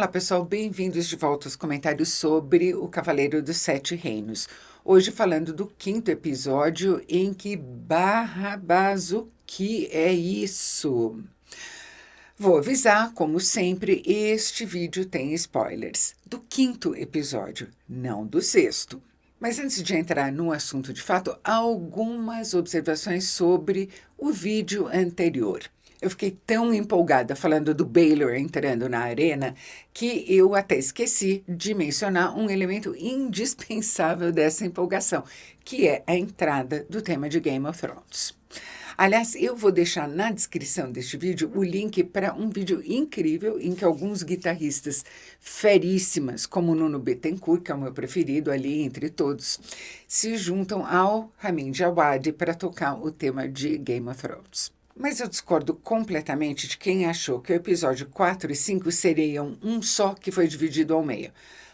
Olá pessoal, bem-vindos de volta aos comentários sobre o Cavaleiro dos Sete Reinos. Hoje falando do quinto episódio em que Barrabás, o que é isso? Vou avisar, como sempre, este vídeo tem spoilers do quinto episódio, não do sexto. Mas antes de entrar no assunto de fato, algumas observações sobre o vídeo anterior. Eu fiquei tão empolgada falando do Baelor entrando na arena que eu até esqueci de mencionar um elemento indispensável dessa empolgação, que é a entrada do tema de Game of Thrones. Aliás, eu vou deixar na descrição deste vídeo o link para um vídeo incrível em que alguns guitarristas feríssimas, como Nuno Bettencourt, que é o meu preferido ali entre todos, se juntam ao Ramin Djawadi para tocar o tema de Game of Thrones. Mas eu discordo completamente de quem achou que o episódio 4 e 5 seriam um só que foi dividido ao meio.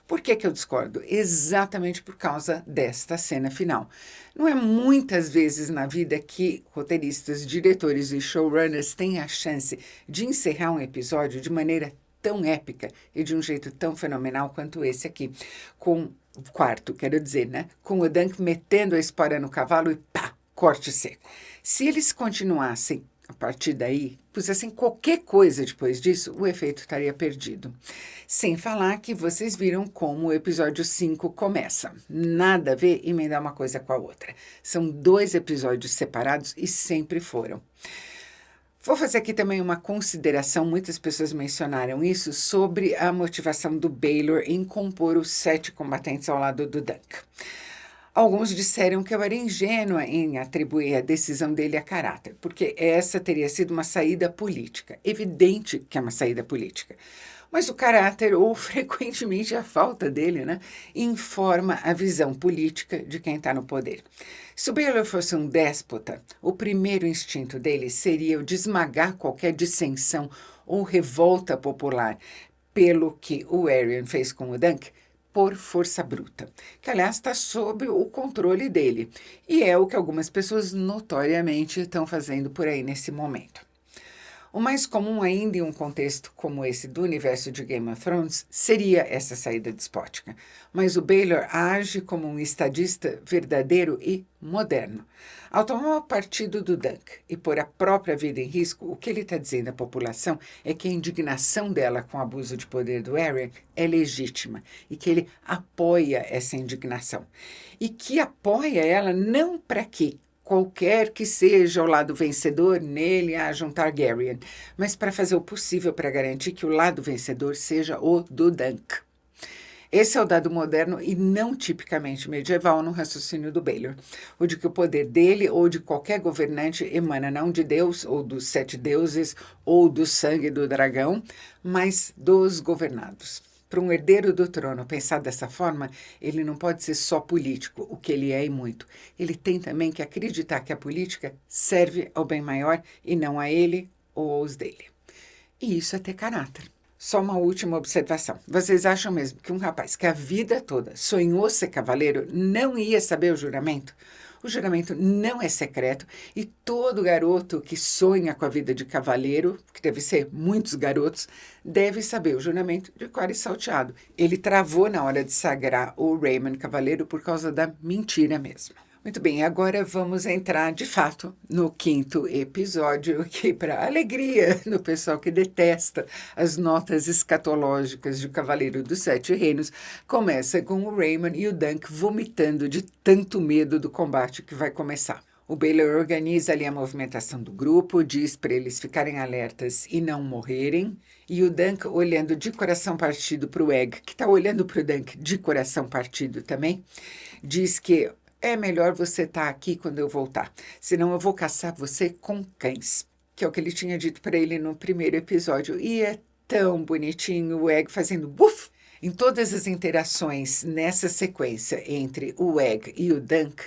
Por que eu discordo? Exatamente por causa desta cena final. Não é muitas vezes na vida que roteiristas, diretores e showrunners têm a chance de encerrar um episódio de maneira tão épica e de um jeito tão fenomenal quanto esse aqui. Com o quarto, quero dizer, né? Com o Dunk metendo a espora no cavalo e pá, corte seco. Se eles continuassem a partir daí, pusessem qualquer coisa depois disso, o efeito estaria perdido. Sem falar que vocês viram como o episódio 5 começa. Nada a ver emendar uma coisa com a outra. São 2 episódios separados e sempre foram. Vou fazer aqui também uma consideração, muitas pessoas mencionaram isso, sobre a motivação do Baelor em compor os 7 combatentes ao lado do Dunk. Alguns disseram que eu era ingênua em atribuir a decisão dele a caráter, porque essa teria sido uma saída política. Evidente que é uma saída política. Mas o caráter, ou frequentemente a falta dele, né, informa a visão política de quem está no poder. Se o Baelor fosse um déspota, o primeiro instinto dele seria o de esmagar qualquer dissensão ou revolta popular, pelo que o Aerion fez com o Dunk, por força bruta, que aliás está sob o controle dele, e é o que algumas pessoas notoriamente estão fazendo por aí nesse momento. O mais comum ainda em um contexto como esse do universo de Game of Thrones seria essa saída despótica, mas o Baelor age como um estadista verdadeiro e moderno. Ao tomar o partido do Dunk e pôr a própria vida em risco, o que ele está dizendo à população é que a indignação dela com o abuso de poder do Aerion é legítima e que ele apoia essa indignação. E que apoia ela não para que qualquer que seja o lado vencedor, nele haja um Targaryen, mas para fazer o possível para garantir que o lado vencedor seja o do Dunk. Esse é o dado moderno e não tipicamente medieval no raciocínio do Baelor, o de que o poder dele ou de qualquer governante emana não de Deus ou dos 7 deuses ou do sangue do dragão, mas dos governados. Para um herdeiro do trono pensar dessa forma, ele não pode ser só político, o que ele é e muito. Ele tem também que acreditar que a política serve ao bem maior e não a ele ou aos dele. E isso é ter caráter. Só uma última observação. Vocês acham mesmo que um rapaz que a vida toda sonhou ser cavaleiro não ia saber o juramento? O juramento não é secreto e todo garoto que sonha com a vida de cavaleiro, que deve ser muitos garotos, deve saber o juramento de cor e salteado. Ele travou na hora de sagrar o Raymond cavaleiro por causa da mentira mesmo. Muito bem, agora vamos entrar de fato no quinto episódio, que para alegria do pessoal que detesta as notas escatológicas de Cavaleiro dos Sete Reinos, começa com o Raymond e o Dunk vomitando de tanto medo do combate que vai começar. O Baelor organiza ali a movimentação do grupo, diz para eles ficarem alertas e não morrerem, e o Dunk olhando de coração partido para o Egg, que está olhando para o Dunk de coração partido também, diz que é melhor você estar aqui quando eu voltar, senão eu vou caçar você com cães, que é o que ele tinha dito para ele no primeiro episódio. E é tão bonitinho o Egg fazendo buf! Em todas as interações nessa sequência entre o Egg e o Dunk,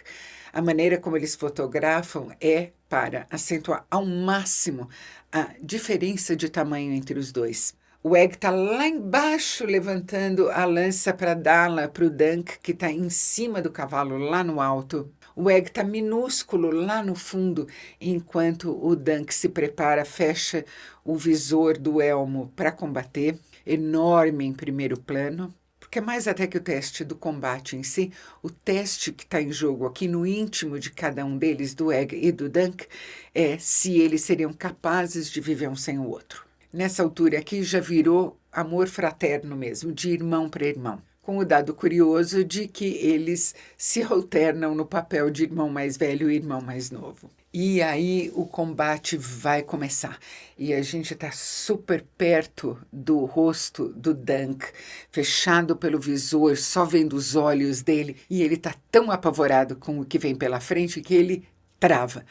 a maneira como eles fotografam é para acentuar ao máximo a diferença de tamanho entre os dois. O Egg está lá embaixo levantando a lança para dá-la para o Dunk, que está em cima do cavalo, lá no alto. O Egg está minúsculo lá no fundo, enquanto o Dunk se prepara, fecha o visor do elmo para combater. enorme em primeiro plano, porque mais até que o teste do combate em si, o teste que está em jogo aqui no íntimo de cada um deles, do Egg e do Dunk, é se eles seriam capazes de viver um sem o outro. Nessa altura aqui já virou amor fraterno mesmo, de irmão para irmão, com o dado curioso de que eles se alternam no papel de irmão mais velho e irmão mais novo. E aí o combate vai começar. E a gente está super perto do rosto do Dunk, fechado pelo visor, só vendo os olhos dele. E ele está tão apavorado com o que vem pela frente que ele trava.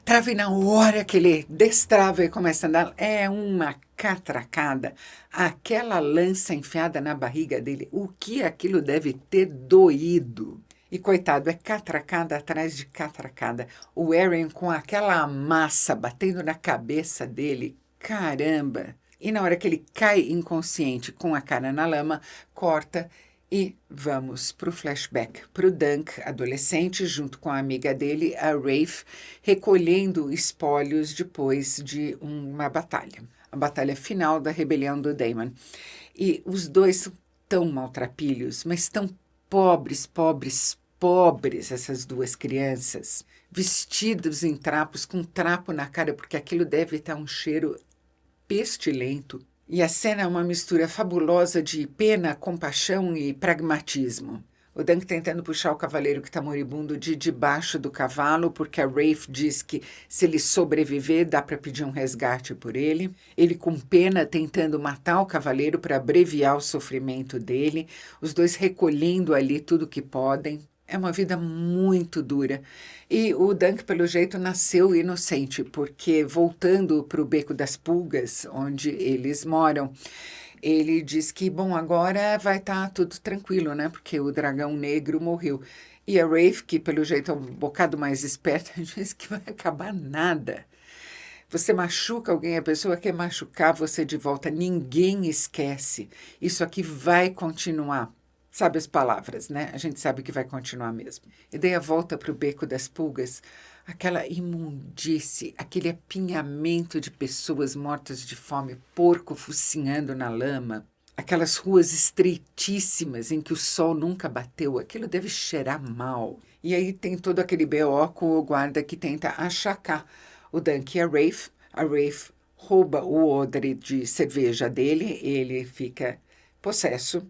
Trava e na hora que ele destrava e começa a andar, é uma catracada. Aquela lança enfiada na barriga dele, o que aquilo deve ter doído. E coitado, é catracada atrás de catracada. O Aaron com aquela massa batendo na cabeça dele, caramba! E na hora que ele cai inconsciente com a cara na lama, corta e vamos para o flashback, para o Dunk, adolescente, junto com a amiga dele, a Rafe, recolhendo espólios depois de uma batalha. A batalha final da rebelião do Daemon. E os dois são tão maltrapilhos, mas tão pobres, essas duas crianças, vestidos em trapos, com trapo na cara, porque aquilo deve estar um cheiro pestilento. E a cena é uma mistura fabulosa de pena, compaixão e pragmatismo. O Dunk tentando puxar o cavaleiro que está moribundo de debaixo do cavalo, porque a Rafe diz que se ele sobreviver, dá para pedir um resgate por ele. Ele com pena tentando matar o cavaleiro para abreviar o sofrimento dele. Os dois recolhendo ali tudo que podem. É uma vida muito dura. E o Dunk, pelo jeito, nasceu inocente, porque voltando para o Beco das Pulgas, onde eles moram, ele diz que, bom, agora vai estar tudo tranquilo, né? Porque o dragão negro morreu. E a Rafe, que pelo jeito é um bocado mais esperta, diz que vai acabar nada. Você machuca alguém, a pessoa quer machucar você de volta. Ninguém esquece. Isso aqui vai continuar. Sabe as palavras, né? A gente sabe que vai continuar mesmo. E dei a volta para o Beco das Pulgas, aquela imundície, aquele apinhamento de pessoas mortas de fome, porco focinhando na lama, aquelas ruas estreitíssimas em que o sol nunca bateu, aquilo deve cheirar mal. E aí tem todo aquele B.O. com o guarda que tenta achacar o Dunk e a Rafe. A Rafe rouba o odre de cerveja dele, ele fica possesso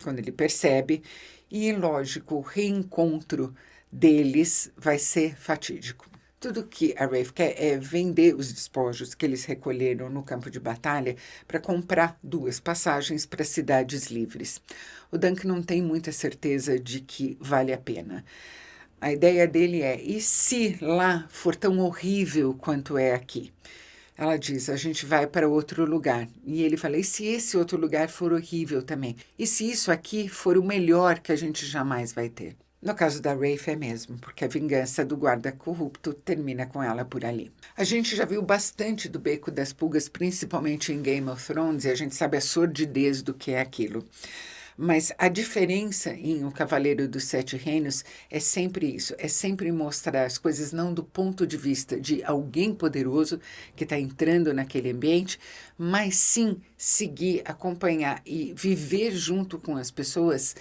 quando ele percebe, e, lógico, o reencontro deles vai ser fatídico. Tudo que a Rafe quer é vender os despojos que eles recolheram no campo de batalha para comprar 2 passagens para cidades livres. O Dunk não tem muita certeza de que vale a pena. A ideia dele é, e se lá for tão horrível quanto é aqui? Ela diz, a gente vai para outro lugar. E ele fala, e se esse outro lugar for horrível também? E se isso aqui for o melhor que a gente jamais vai ter? No caso da Rafe é mesmo, porque a vingança do guarda corrupto termina com ela por ali. A gente já viu bastante do Beco das Pulgas, principalmente em Game of Thrones, e a gente sabe a sordidez do que é aquilo. Mas a diferença em O Cavaleiro dos Sete Reinos é sempre isso, é sempre mostrar as coisas não do ponto de vista de alguém poderoso que está entrando naquele ambiente, mas sim seguir, acompanhar e viver junto com as pessoas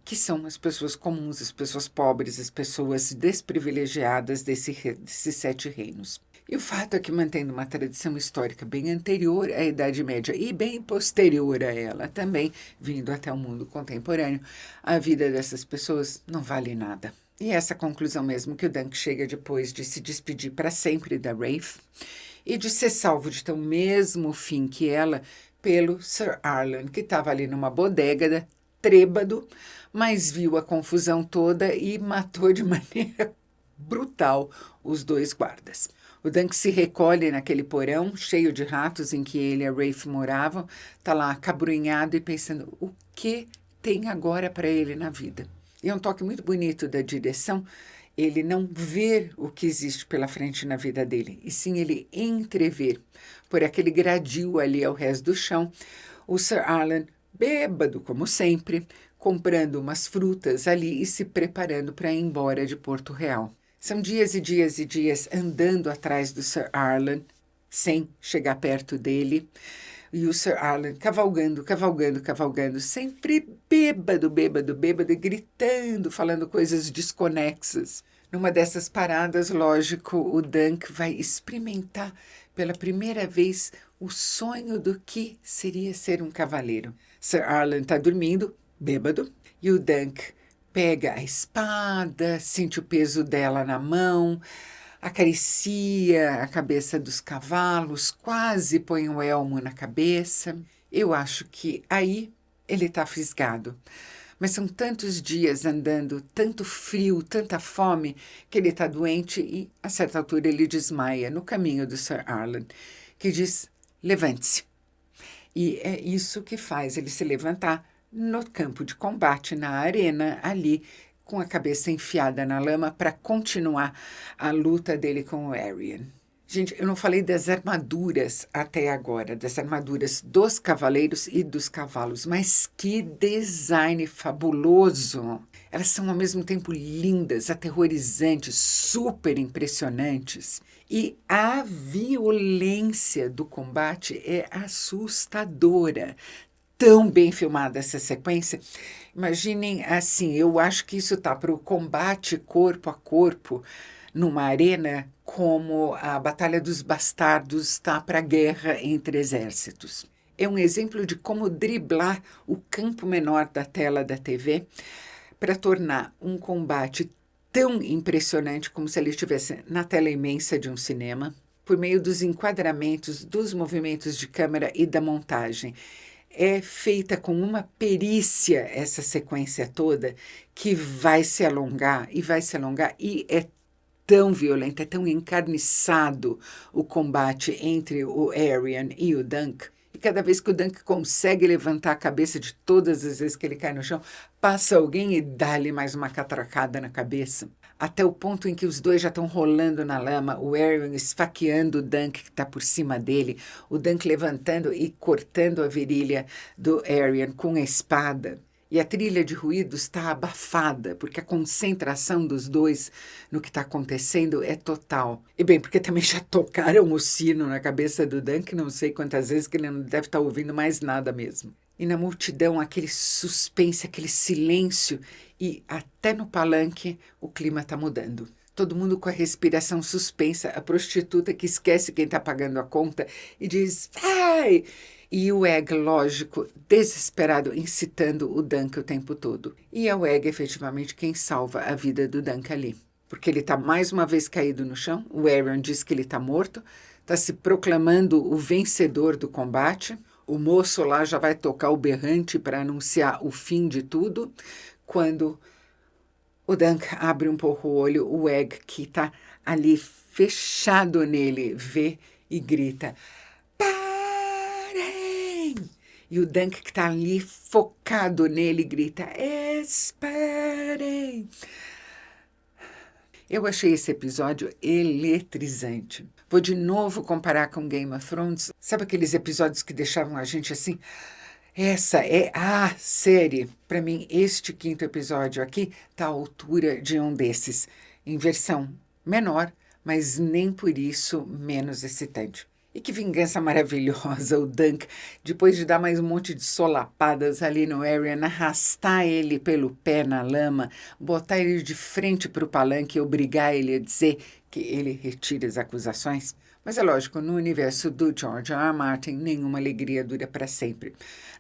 que são as pessoas comuns, as pessoas pobres, as pessoas desprivilegiadas desses 7 reinos. E o fato é que, mantendo uma tradição histórica bem anterior à Idade Média e bem posterior a ela também, vindo até o mundo contemporâneo, a vida dessas pessoas não vale nada. E essa conclusão mesmo que o Dunk chega depois de se despedir para sempre da Rafe e de ser salvo de tão mesmo fim que ela pelo Sir Arlan, que estava ali numa bodega, trêbado, mas viu a confusão toda e matou de maneira brutal os 2 guardas. O Dunk se recolhe naquele porão cheio de ratos em que ele e a Rafe moravam, está lá acabrunhado e pensando o que tem agora para ele na vida. E é um toque muito bonito da direção, ele não ver o que existe pela frente na vida dele, e sim ele entrever, por aquele gradil ali ao resto do chão, o Sir Arlan, bêbado como sempre, comprando umas frutas ali e se preparando para ir embora de Porto Real. São dias e dias e dias andando atrás do Sir Arlan, sem chegar perto dele. E o Sir Arlen cavalgando, cavalgando, cavalgando, sempre bêbado, bêbado, bêbado, e gritando, falando coisas desconexas. Numa dessas paradas, lógico, o Dunk vai experimentar pela primeira vez o sonho do que seria ser um cavaleiro. Sir Arlen está dormindo, bêbado, e o Dunk pega a espada, sente o peso dela na mão, acaricia a cabeça dos cavalos, quase põe um elmo na cabeça. Eu acho que aí ele está fisgado. Mas são tantos dias andando, tanto frio, tanta fome, que ele está doente e, a certa altura, ele desmaia no caminho do Sir Arlen, que diz, levante-se. E é isso que faz ele se levantar no campo de combate, na arena, ali, com a cabeça enfiada na lama para continuar a luta dele com o Arion. Gente, eu não falei das armaduras até agora, das armaduras dos cavaleiros e dos cavalos, mas que design fabuloso! Elas são ao mesmo tempo lindas, aterrorizantes, super impressionantes. E a violência do combate é assustadora. Tão bem filmada essa sequência. Imaginem assim, eu acho que isso tá para o combate corpo a corpo numa arena como a Batalha dos Bastardos está para a guerra entre exércitos. É um exemplo de como driblar o campo menor da tela da TV para tornar um combate tão impressionante como se ele estivesse na tela imensa de um cinema, por meio dos enquadramentos, dos movimentos de câmera e da montagem. É feita com uma perícia essa sequência toda que vai se alongar e é tão violento, é tão encarniçado o combate entre o Arion e o Dunk. E cada vez que o Dunk consegue levantar a cabeça, de todas as vezes que ele cai no chão, passa alguém e dá-lhe mais uma catracada na cabeça. Até o ponto em que os dois já estão rolando na lama, o Arion esfaqueando o Dunk que está por cima dele, o Dunk levantando e cortando a virilha do Arion com a espada. E a trilha de ruídos está abafada, porque a concentração dos dois no que está acontecendo é total. E bem, porque também já tocaram o sino na cabeça do Dunk, não sei quantas vezes, que ele não deve estar ouvindo mais nada mesmo. E na multidão, aquele suspense, aquele silêncio, e até no palanque o clima está mudando. Todo mundo com a respiração suspensa, a prostituta que esquece quem está pagando a conta e diz, vai! E o Egg, lógico, desesperado, incitando o Dunk o tempo todo. E é o Egg, efetivamente, quem salva a vida do Dunk ali. Porque ele está mais uma vez caído no chão, o Arion diz que ele está morto, está se proclamando o vencedor do combate, o moço lá já vai tocar o berrante para anunciar o fim de tudo, quando o Dunk abre um pouco o olho, o Egg, que está ali fechado nele, vê e grita, parem! E o Dunk, que está ali focado nele, grita, esperem! Eu achei esse episódio eletrizante. Vou de novo comparar com Game of Thrones. Sabe aqueles episódios que deixavam a gente assim? Essa é a série. Para mim, este quinto episódio aqui está à altura de um desses, em versão menor, mas nem por isso menos excitante. E que vingança maravilhosa o Dunk, depois de dar mais um monte de solapadas ali no Arion, arrastar ele pelo pé na lama, botar ele de frente para o palanque e obrigar ele a dizer que ele retira as acusações. Mas é lógico, no universo do George R. R. Martin, nenhuma alegria dura para sempre.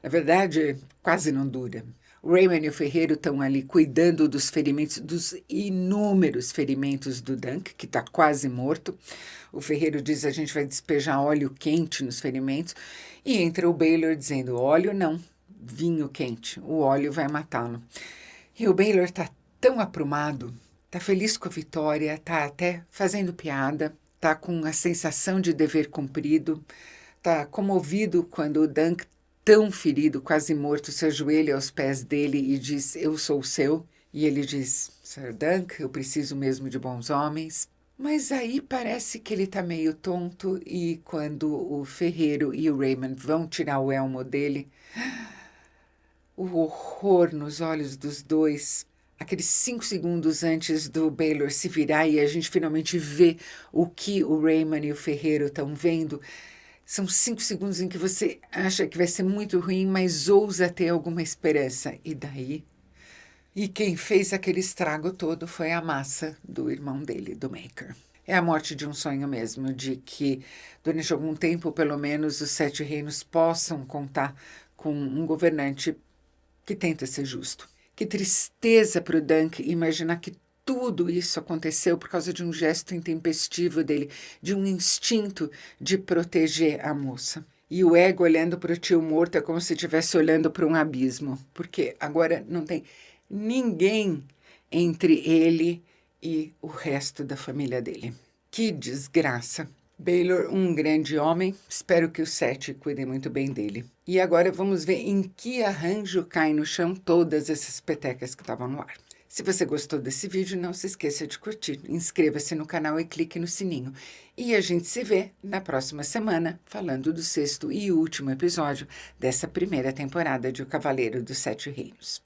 Na verdade, quase não dura. O Raymond e o ferreiro estão ali cuidando dos ferimentos, dos inúmeros ferimentos do Dunk, que está quase morto. O ferreiro diz, a gente vai despejar óleo quente nos ferimentos. E entra o Baylor dizendo, óleo não, vinho quente, o óleo vai matá-lo. E o Baylor está tão aprumado, está feliz com a vitória, está até fazendo piada, está com a sensação de dever cumprido, está comovido quando o Dunk, tão ferido, quase morto, se ajoelha aos pés dele e diz, eu sou o seu. E ele diz, Sir Dunk, eu preciso mesmo de bons homens. Mas aí parece que ele está meio tonto e quando o ferreiro e o Raymond vão tirar o elmo dele, o horror nos olhos dos dois, aqueles 5 segundos antes do Baylor se virar e a gente finalmente vê o que o Raymond e o ferreiro estão vendo, São 5 segundos em que você acha que vai ser muito ruim, mas ousa ter alguma esperança. E daí? E quem fez aquele estrago todo foi a massa do irmão dele, do Maker. É a morte de um sonho mesmo, de que durante algum tempo, pelo menos, os 7 reinos possam contar com um governante que tenta ser justo. Que tristeza para o Dunk imaginar que tudo isso aconteceu por causa de um gesto intempestivo dele, de um instinto de proteger a moça. E o ego olhando para o tio morto é como se estivesse olhando para um abismo, porque agora não tem ninguém entre ele e o resto da família dele. Que desgraça! Baylor, um grande homem, espero que os 7 cuidem muito bem dele. E agora vamos ver em que arranjo caem no chão todas essas petecas que estavam no ar. Se você gostou desse vídeo, não se esqueça de curtir, inscreva-se no canal e clique no sininho. E a gente se vê na próxima semana, falando do 6º e último episódio dessa primeira temporada de O Cavaleiro dos 7 Reinos.